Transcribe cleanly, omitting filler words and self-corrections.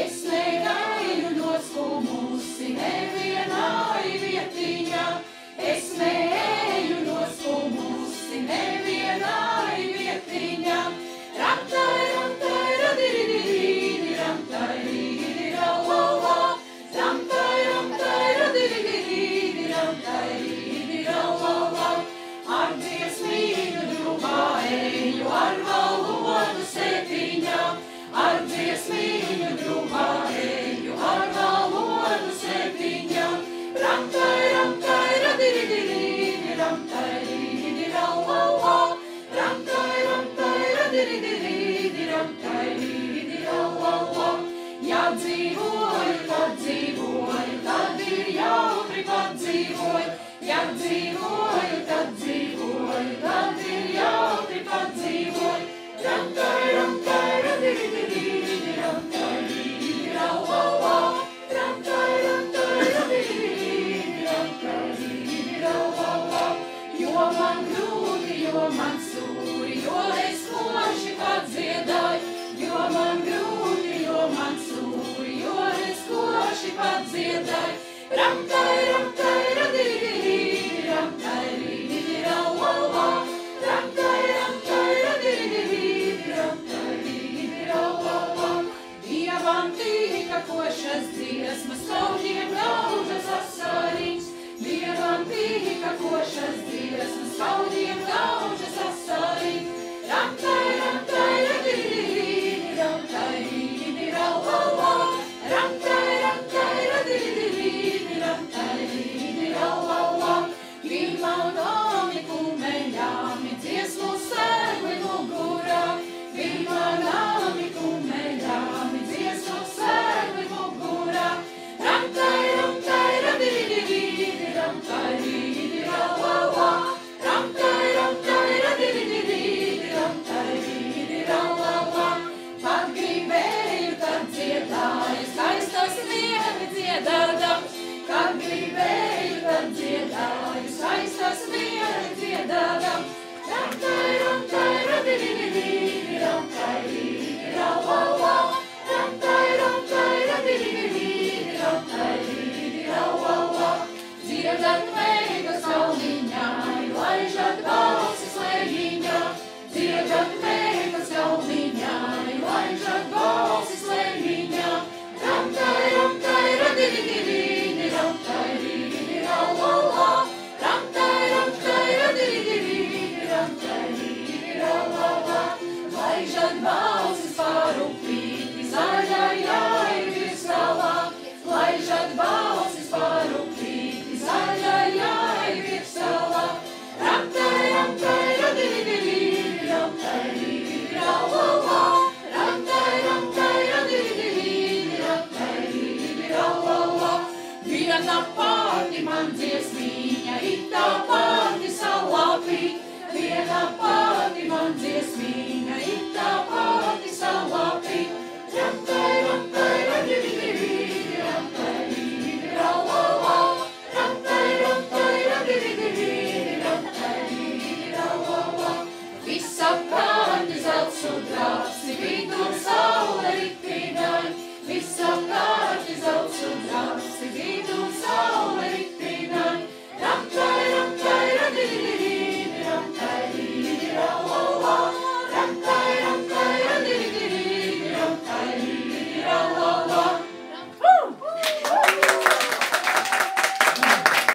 Es negaidu noskumusi nevienai vietiņā, es neeju noskumusi nevienai vietiņā. Ramtai, ramtai, radiridi, ramtai, ridirauauā, ramtai, ramtai, radiridi, ramtai, ridirauauā. Ar dziesmīgu drumā eju, ar valodu sētiņā, ar dziesmīgu drumā eju, ar valodu sētiņā. Ramtai, ramtai, radiridi, ramtai, ridirauauā, ramtai, ramtai, radiridi, ramtai, ridirauauā. Ja dzīvoju, tad ir jautri, kad dzīvoju. Ja dzīvoju, tad ir jautri, kad dzīvoju. Ramtai, ramtai, radiridi, ramtai, ridirauauā, ramtai, ramtai, radiridi, ramtai, ridirauauā. Jo man grūti, jo man sūri, jo es koši kad dziedāju. Jo man grūti, jo man sūri, jo es koši kad dziedāju. Ramtai, ramtai, radiridi, ramtai, ridirauauā, ramtai, ramtai, radiridi, ramtai, ridirauauā. Dievam tika košas dziesmas, kaudiem daudzas asariņas. Dievam tika košas dziesmas, kaudiem daudzas asariņas. Ramtai, ramtai, radiridi, ramtai, ridirauauā, ramtai, ramtai, radiridi, ramtai, ridirauauā. Vimanami kumeļami, dziesmu sēli mugurā. Vimanami kumeļami, dziesmu sēli mugurā. Ramtai, ramtai, radiridi, ramtai, ridirauauā, ramtai, ramtai, radiridi, ramtai, ridirauauā. Kad gribēju, tad dziedāju, skaistas vieni dziedādam. Kad gribēju, tad dziedāju, skaistas vieni dziedādam. Ramtai, ramtai, radiridi, ramtai, ridirauauā, ramtai, ramtai, radiridi, ramtai, ridirauauā. Dziedat meigas galviņai, laižat balsis lejiņā. Dziedat meigas galviņai, laižat balsis lejiņā. Ramtai, ramtai, radiridi, ramtai, ridirauauā, ramtai, ramtai, radiridi, ramtai, ridirauauā. Laižat balsis par upīti, zaļajai virsgalā. Laižat balsis par upīti, zaļajai virsgalā. Ramtai, ramtai, radiridi, ramtai, ridirauauā, ramtai, ramtai, radiridi, ramtai, ridirauauā. Viena pati man dziesmiņa, it tā pati salāpī. Viena pati man dziesmiņa.